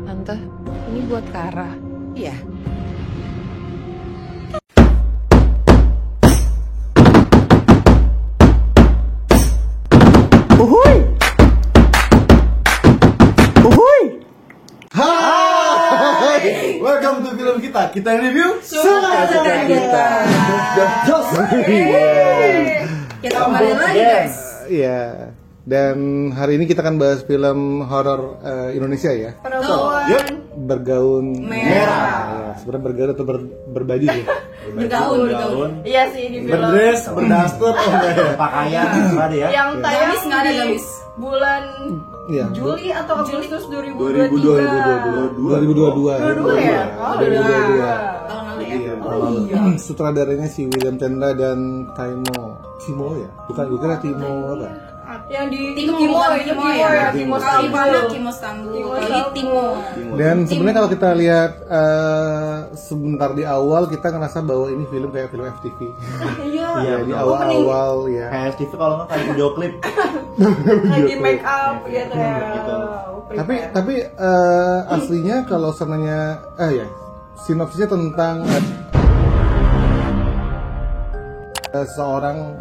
Tante, ini buat Kara. Iya. Uhuy! Uhuy! Hai, welcome to film kita review Suka-suka kita. Kita kembali lagi guys. Iya. Dan hari ini kita akan bahas film horor Indonesia ya. Perempuan Bergaun merah. Ya, sebenarnya bergaun atau berbaju ya. Bergaun. Iya sih di film. Berdress, berdaster, pakaian ada ya. Yang tayang Gamis nggak ada, di gamis. bulan Iya. Juli atau Agustus 2022. 22 ya? Oh, 2022. Tahun lalu ya? Iya. Oh iya. Sutradaranya si William Chandra dan Timo ya? Bukan, gue kira Timo apa? Yang di Timo ya? Timo Timo Stambul. Kali Kali Timo. Dan sebenarnya kalau kita lihat sebentar di awal kita ngerasa bahwa ini film kayak film FTV. Iya. Ya di awal-awal ya. Kayak TV kalau nggak kayak video klip. Lagi make up gitu ya. Gitu. Tapi aslinya kalau sananya ya sinopsisnya tentang seorang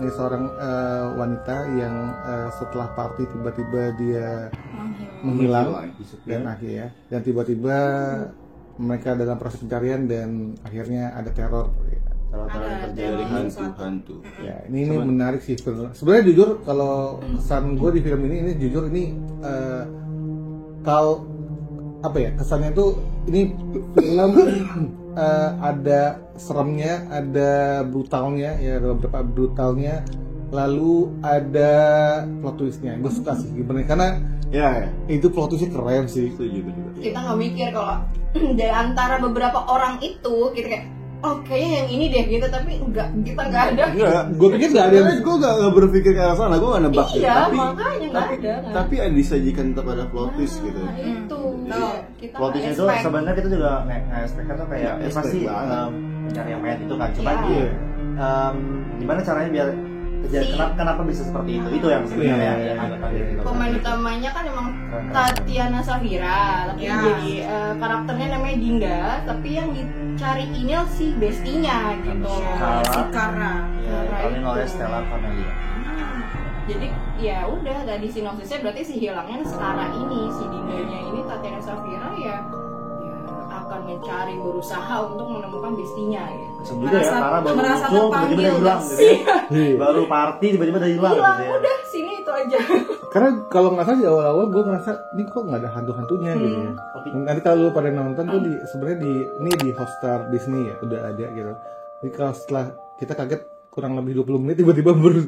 wanita yang setelah party tiba-tiba dia menghilang dan tiba-tiba mereka dalam proses pencarian dan akhirnya ada teror Kalau terjadi hantu. ya ini menarik sih sebenarnya jujur kalau kesan gue di film ini jujur ini kalau apa ya kesannya tuh ini film ada seremnya, ada brutalnya, ya ada beberapa brutalnya, lalu ada plot twistnya. Gue suka sih gimana karena Ya. itu plot twistnya keren sih. Setuju. Kita nggak mikir kalau dari antara beberapa orang itu kita kayak oh kayaknya yang ini deh gitu, tapi kita nggak ada. Enggak. Gue pikir nggak ada. Gue nggak berpikir ke arah sana. Gue nggak nebak. Iya, makanya nggak ada. Tapi ada disajikan tetap ada plot twist gitu. Nah, itu. Kita Plot twistnya itu expect. sebenarnya kita juga nggak expect kan tuh kayak Nggak expect pasti banget. mencari yang mayat itu kan. Cuma Iya. gimana caranya biar kenapa bisa seperti itu? Itu yang sebenarnya Iya. yang agak kaget gitu. Pemain utamanya kan emang Tatiana Safira, tapi Ya. jadi karakternya namanya Dinda, tapi yang dicari ini si bestinya gitu. Si Kara. Ya, paling oleh Stella Camelia. Jadi ya udah dari sinopsisnya berarti si hilangnya sekarang ini si Dindanya ini Tatiana Safira ya akan mencari berusaha untuk menemukan bestinya gitu. Sebelumnya ya, Tara baru merasa muncul, tiba-tiba terpanggil, dia hilang guys. gitu ya. Baru party, tiba-tiba dia hilang Hilang gitu ya. udah sini itu aja. Karena kalau nggak salah di awal-awal gue ngerasa ini kok nggak ada hantu-hantunya gitu ya. Nanti kalau lu pada nonton tuh sebenarnya di Hotstar Disney ya udah ada gitu. Jadi kalau setelah kita kaget kurang lebih 20 menit tiba-tiba baru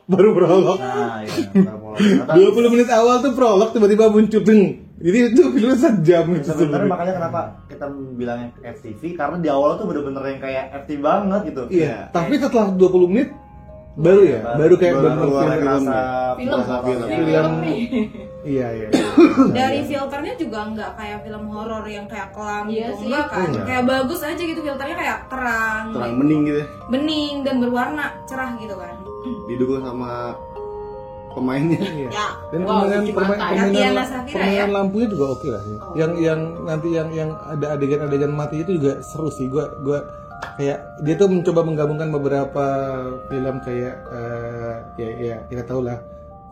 prolog. Nah, iya. Ternyata 20 menit awal tuh prolog tiba-tiba muncul deng. Jadi itu filmnya sejam itu sebenarnya sebenarnya. makanya kenapa kita bilangnya FTV karena di awal tuh bener-bener yang kayak FTV banget gitu. Iya, tapi setelah 20 menit baru ya, baru kayak baru bener keluar film. rasa Film. Film. Iya. Dari filternya juga nggak kayak film horor yang kayak kelam Iya gitu, sih. enggak kan? Iya. Kayak bagus aja gitu filternya kayak terang bening gitu ya. bening dan berwarna cerah gitu kan. Didukung sama pemainnya. Iya. Ya. Dan Wow, Tatiana Safira ya. permainan lampunya juga oke lah sih. Yang nanti yang ada adegan-adegan mati itu juga seru sih. Gua kayak dia tuh mencoba menggabungkan beberapa film kayak ya kita tahu lah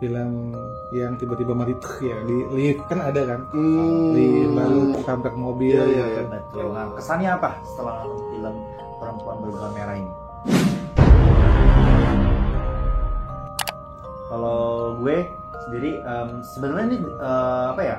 film yang tiba-tiba mati tuh ya di lift kan ada kan. Di lalu ketabrak mobil. Iya, betul. Nah, kesannya apa setelah nonton film Perempuan Bergaun Merah ini? Kalau gue sendiri sebenarnya ini apa ya?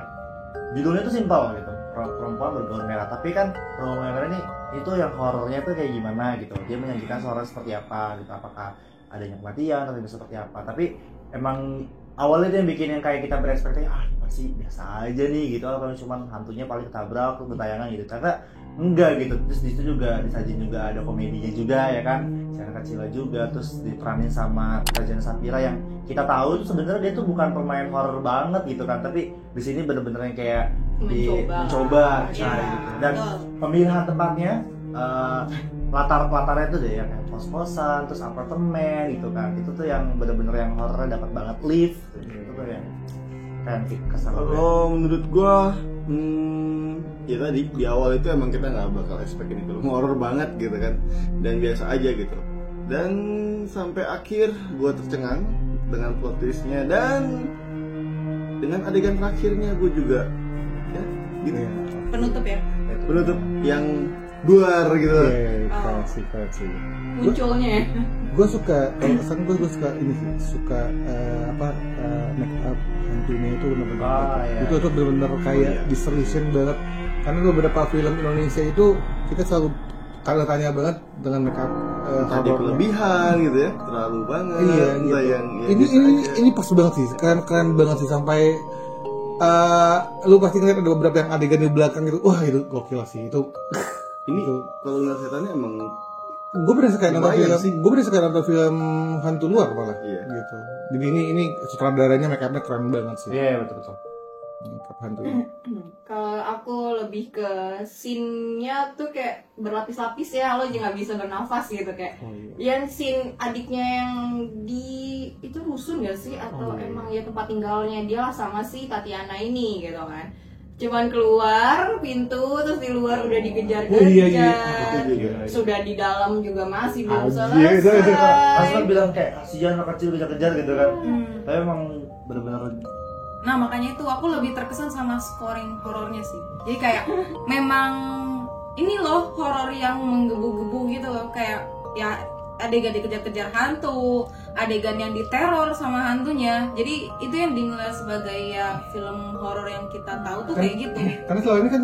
Judulnya tuh simpel gitu. Perempuan Bergaun Merah. Tapi kan Perempuan Merah ini itu yang horornya tuh kayak gimana gitu. Dia menyajikan suara seperti apa gitu. Apakah adanya kematian atau seperti apa? Tapi emang awalnya dia yang bikin yang kayak kita berekspektasi ini pasti biasa aja nih gitu kalau cuma hantunya paling ketabrak terus bertayangan gitu ternyata enggak gitu. Terus di situ juga disajin juga ada komedinya juga ya kan, secara kecil juga, terus diperanin sama Tatiana Safira yang kita tahu tuh sebenarnya dia tuh bukan pemain horor banget gitu kan, tapi di sini bener-bener yang kayak mencoba Ya, gitu. Dan betul. pemilihan tempatnya latar-latarnya tuh deh ya kayak kos-kosan, terus apartemen gitu kan. Itu tuh yang bener-bener yang horornya dapat banget lift gitu tuh yang Kan kesan lo. Kalau menurut gua, ya tadi di awal itu emang kita nggak bakal expect ini film horor banget gitu kan, dan biasa aja gitu. Dan sampai akhir gua tercengang dengan plot twistnya dan dengan adegan terakhirnya gua juga, ya gitu. Penutup ya. Penutup yang duar gitu. Keren sih. Munculnya. Gue suka, kalau kesan gue suka ini sih, suka make up hantunya itu benar-benar iya. itu benar-benar kayak diseriusin banget, karena beberapa film Indonesia itu kita selalu tanya banget dengan make up Tadi kelebihan gitu ya, terlalu banget. iya entah gitu. yang ya ini pas banget sih, keren banget sih, sampai lu pasti ngeliat ada beberapa yang adegan di belakang gitu, wah itu gokil sih itu. ini Gitu. kalau ngeliat setannya emang Gue berasa kayak nonton Lumayan film, sih. gue berasa kayak nonton film hantu luar malah, Iya. gitu. Jadi ini sutradaranya make upnya keren banget sih, Iya betul. make up hantu. Kalau aku lebih ke scene-nya tuh kayak berlapis-lapis ya, lo juga nggak bisa bernafas gitu kayak. Oh, iya. Yang scene adiknya yang di itu rusun gak sih atau Oh, iya. emang ya tempat tinggalnya dia lah sama si Tatiana ini gitu kan. Cuman keluar pintu terus di luar udah dikejar-kejar. Oh, iya, iya. Sudah di dalam juga masih belum Anjir, itu. Asal bilang kayak kasihan anak kecil kejar-kejar gitu kan. Tapi emang benar-benar Nah makanya itu aku lebih terkesan sama scoring horornya sih. Jadi kayak memang ini loh horor yang menggebu-gebu gitu loh, kayak ya adegan dikejar-kejar hantu, adegan yang diteror sama hantunya. Jadi itu yang dinilai sebagai ya film horor yang kita tahu tuh kayak gitu. Karena selama ini kan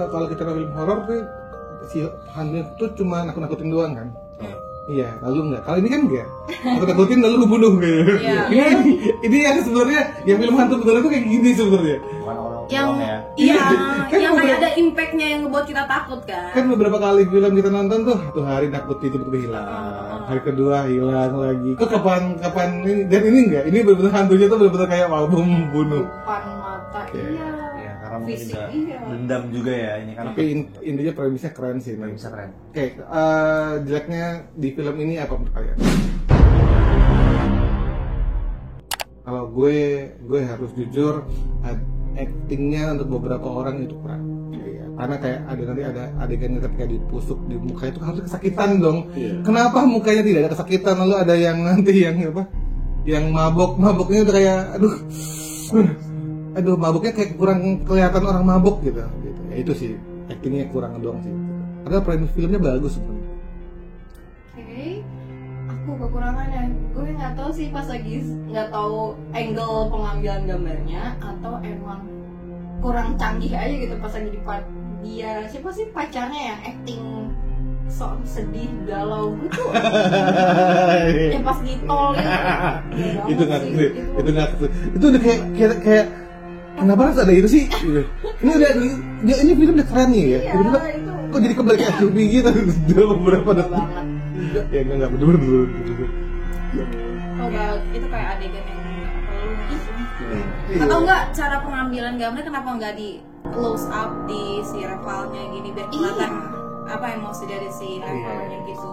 kalau kita nonton film horor tuh si hantunya tuh cuma nakut-nakutin doang kan. Iya, lalu enggak. Kalau ini kan enggak. Nakut-nakutin lalu bunuh gitu. Iya. Ini yang sebenarnya yang film hantu beneran tuh kayak gini sebenarnya. bukan orang Yang doang ya. iya, Kan yang kayak bener- ada impactnya yang ngebuat kita takut kan. Kan beberapa kali film kita nonton tuh satu hari nakutin tiba-tiba hilang, hari kedua hilang lagi. Kok kapan ini, dan ini enggak, ini benar-benar hantunya tuh benar-benar kayak mau membunuh. Depan mata Oke. iya. Ya karena mungkin Fisik juga iya. dendam juga ya ini kan. Tapi intinya premisnya keren sih. Nggak bisa keren. Oke, jeleknya di film ini apa menurut kalian? Kalau gue harus jujur, actingnya untuk beberapa orang itu kurang. Iya, karena kayak ada adegannya ketika ditusuk di muka itu harus kesakitan dong. Iya. Kenapa mukanya tidak ada kesakitan, lalu ada yang nanti yang apa? Yang maboknya udah kayak aduh maboknya kayak kurang kelihatan orang mabok gitu. Ya itu sih actingnya kurang doang sih. Padahal premis filmnya bagus sebenarnya. Oke, aku kekurangannya, gue nggak tahu sih pas lagi nggak tahu angle pengambilan gambarnya atau emang kurang canggih aja gitu pas lagi dia siapa sih pacarnya yang acting sok sedih galau gitu. Yang pas di tol Itu nggak itu udah kayak kenapa harus ada itu sih? Gitu. Ini film udah keren nih ya. Iya, Tiba-tiba itu. kok jadi kembali ke SUV gitu dalam beberapa detik. banget. Ya enggak bener. Oh ya, itu kayak adegan yang nggak perlu gitu. Atau enggak cara pengambilan gambar kenapa enggak di close up di si rivalnya gini biar kelihatan apa emosi dari si rivalnya gitu.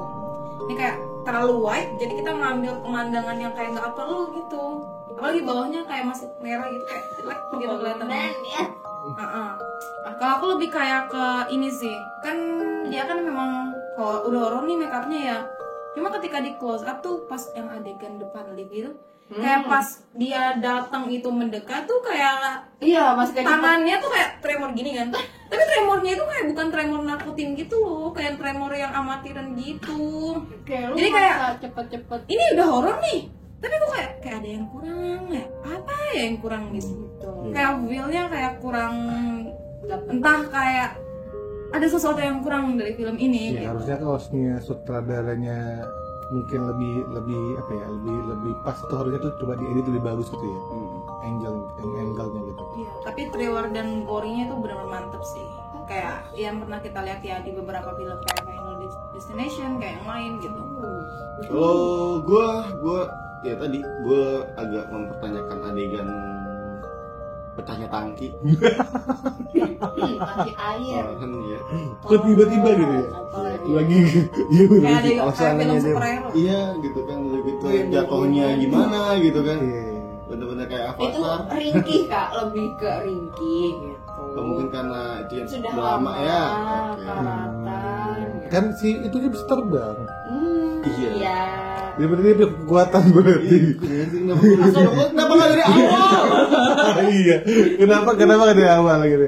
Ini kayak terlalu wide jadi kita ngambil pemandangan yang kayak nggak perlu gitu. Apalagi bawahnya kayak masih merah gitu kayak jelek gitu kelihatannya. ya. Kalau aku lebih kayak ke ini sih, kan dia kan memang kalau udah horor nih make upnya ya. Cuma ketika di close up tuh pas yang adegan depan lift gitu, kayak pas dia datang itu mendekat tuh kayak Iya, masih kayak tangannya tuh kayak tremor gini kan. Tapi tremornya itu kayak bukan tremor nakutin gitu loh, kayak tremor yang amatiran gitu. kayak lu Jadi kayak maksa cepet-cepet. ini udah horor nih, tapi kok kayak ada yang kurang ya, apa ya yang kurang gitu. Kayak feel-nya kayak kurang, entah kayak ada sesuatu yang kurang dari film ini. Ya gitu. harusnya kaosnya sutradaranya mungkin lebih apa ya, lebih pas tuh, harusnya tuh coba diedit lebih bagus gitu ya. Angle-nya gitu. Iya, tapi thriller dan gore-nya itu benar-benar mantep sih. Kayak yang pernah kita lihat ya di beberapa film kayak Final Destination, kayak yang lain gitu. Kalau gue ya tadi gue agak mempertanyakan adegan pecahnya tangki. Tangki air. Kan ya. Kok tiba-tiba gitu ya? Apalagi. Lagi ya udah. Kayak ada kayak alasannya film dia- superhero. Iya gitu kan, lebih ke jatuhnya gimana gitu kan. Iya. bener-bener kayak Itu Avatar. ringkih Kak, lebih ke ringkih gitu. Atau mungkin karena itu yang Sudah udah lama ya. Oke. karatan. Gitu. Kan si itu dia bisa terbang. Iya. Iya. Dia berarti dia punya kekuatan berarti. Kenapa nggak dari awal? Iya. Kenapa nggak dari awal gitu?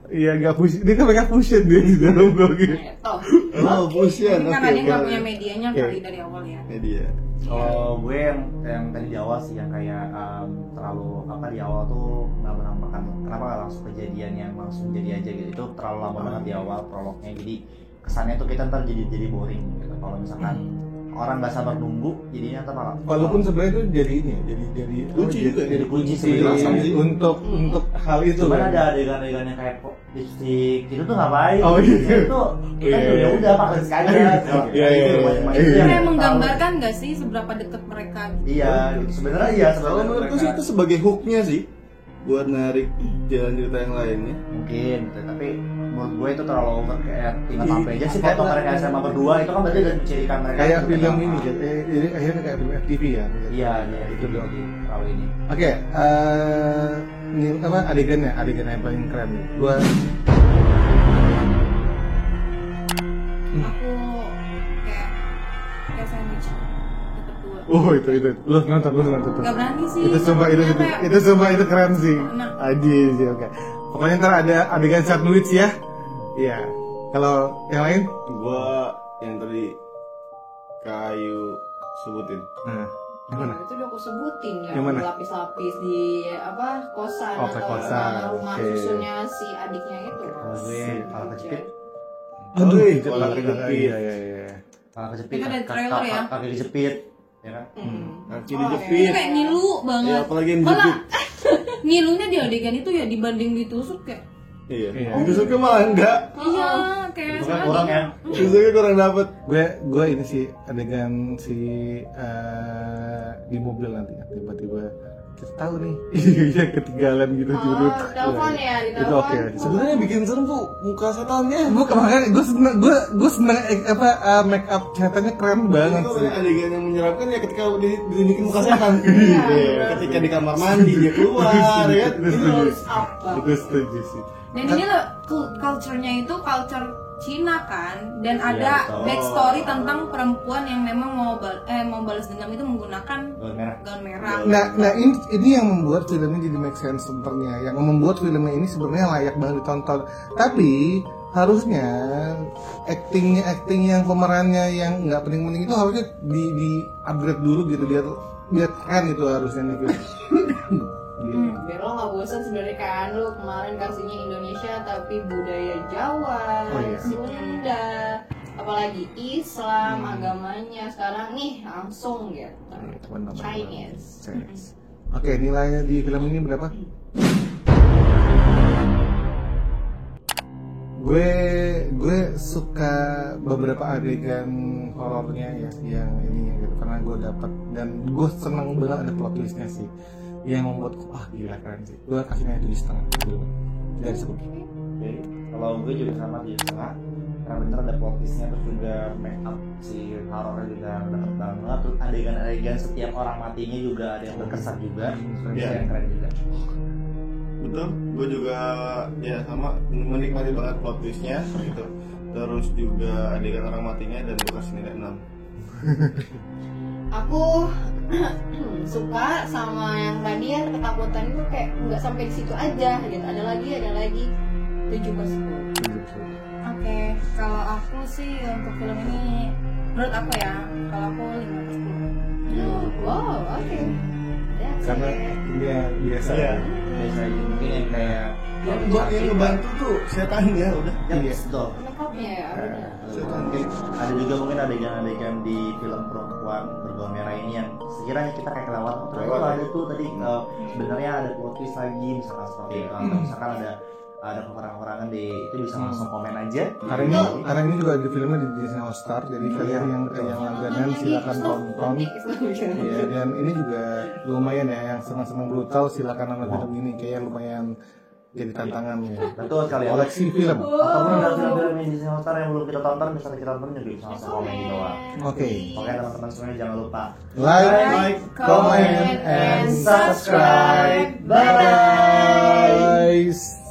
Iya nggak fusion. Dia kan mereka fusion dia di dalam gol gitu. Toh. Oh, fusion. Mungkin Oke. karena dia nggak oke. punya medianya Oke. kali dari awal ya. Media. Kalau gue yang tadi di awal sih yang kayak terlalu apa di awal tuh nggak menampakkan kenapa nggak langsung kejadian yang langsung jadi aja gitu, itu terlalu lama banget di awal prolognya, jadi kesannya tuh kita ntar jadi boring gitu kalau misalkan orang nggak sabar nunggu jadinya ntar malah Walaupun sebenarnya itu jadi ini ya, jadi Kunci juga, jadi kunci sebenarnya sih. untuk hal itu cuman kan. ada adegan-adegan yang kayak lipstick itu tuh ngapain? Oh, iya. Itu kita Iya. udah pakai sekali ya. Iya, iya, Itu iya. macam-macam Iya. yang Kayak terlalu- menggambarkan nggak sih seberapa dekat mereka gitu. Iya, gitu. Sebenarnya iya Kalau sebenarnya menurutku sih mereka- itu sebagai hooknya sih buat narik jalan cerita yang lainnya. mungkin gitu. Tapi menurut gue itu terlalu over kayak tinggal Iya. sampai aja sih foto mereka sama berdua itu kan berarti udah mencirikan mereka Kayak itu film pertama. ini gitu. Ini akhirnya kayak film FTV ya. Iya itu dong. terlalu ini Oke, ini apa adegan yang paling keren nih. Gua Aku kayak sandwich tetap dua. itu. Lu nonton tuh. Gak berani sih. Itu sumpah Kayak- itu keren sih. Nah. Aji sih, oke. Pokoknya ntar ada adegan sandwich ya. Iya. Kalau yang lain? Gua yang tadi kayu sebutin. Nah, gimana? Itu udah aku sebutin ya, Yang mana? lapis-lapis di apa kosan Oh, atau kosan, rumah oke. susunya si adiknya itu. Kalau gue kalau kejepit Aduh, Wih, kepala kepala kejepit. kejepit. Iya. kalau kejepit Itu ada trailer ya? kaki kejepit ya kan Kaki Itu dijepit. kayak ngilu banget. Ya, apalagi yang Malah dijepit. ngilunya di adegan itu ya dibanding ditusuk kayak. Iya. Iya. Ditusuknya malah enggak. Iya, kayak itu kan kurang ya Ditusuknya kurang dapet. Gue ini sih adegan si di mobil nanti tiba-tiba kita tahu nih iya ketinggalan gitu Oh, tiba-tiba. telepon ya, di Itu telepon. oke. Sebenarnya yang bikin serem tuh muka setannya. Gue kemarin gue seneng make up ceritanya keren banget Itu sih. kayak adegan yang menyeramkan ya ketika ditunjukin muka setan. Iya. Ketika di kamar mandi dia keluar ya. Close up banget. Itu setuju sih. Dan ini loh culture-nya itu culture Cina kan, dan ada betul. backstory tentang perempuan yang memang mau balas dendam itu menggunakan gaun merah gaun merah. Nah ini yang membuat filmnya jadi make sense sebenarnya. Yang membuat filmnya ini sebenarnya layak banget ditonton. Tapi harusnya acting yang pemerannya yang nggak penting-penting itu harusnya di upgrade dulu gitu biar keren itu harusnya nih film. Biar lo gak bosan sebenarnya kan, lo kemarin kasihnya Indonesia tapi budaya Jawa, Oh, iya. Sunda, apalagi Islam, agamanya sekarang nih langsung gitu. Chinese. Oke, nilainya di film ini berapa? Gue suka beberapa adegan horornya ya yang ini gitu karena gue dapat dan gue seneng banget ada plot twistnya sih yang membuat gila keren sih. Gue kasihnya 7,5 dari 10. Oke, kalau gue juga sama 7,5 karena bener ada plot twistnya terus juga make up si horornya juga dapet banget terus adegan-adegan setiap orang matinya juga ada yang berkesan juga terus Iya. yang keren juga Betul, gue juga ya sama menikmati banget plot twistnya gitu. Terus juga adegan orang matinya dan gue kasih nilai 6. Aku suka sama yang tadi ya ketakutan itu kayak nggak sampai di situ aja gitu. Ada lagi 7/10. Oke, kalau aku sih untuk film ini menurut aku ya, kalau aku 5/10. Wow, oke. That's Karena it. dia biasa. Iya. biasa aja mungkin yang kayak Yang ngebantu tuh setan ya udah. ya Iya. betul Lengkapnya ya. udah. mungkin ada juga mungkin adegan-adegan di film perempuan bergaun merah ini yang sekiranya kita kayak kelewat ternyata ada tuh tadi sebenarnya ada plot twist lagi misalkan seperti itu atau misalkan ada peperangan-peperangan di itu bisa langsung komen aja Karena ini juga di filmnya di Disney All Star, jadi kalian yang langganan silakan tonton. Iya, dan ini juga lumayan ya yang senang-senang brutal silakan nonton film ini kayak lumayan jadi tantangannya. Betul sekali. Koleksi film. Ataupun ada film-film di Disney Hotstar yang belum kita tonton, misalnya kita tonton juga bisa langsung komen di bawah. Oke. Oke teman-teman semuanya jangan lupa Like, comment, and subscribe. Bye bye. Guys.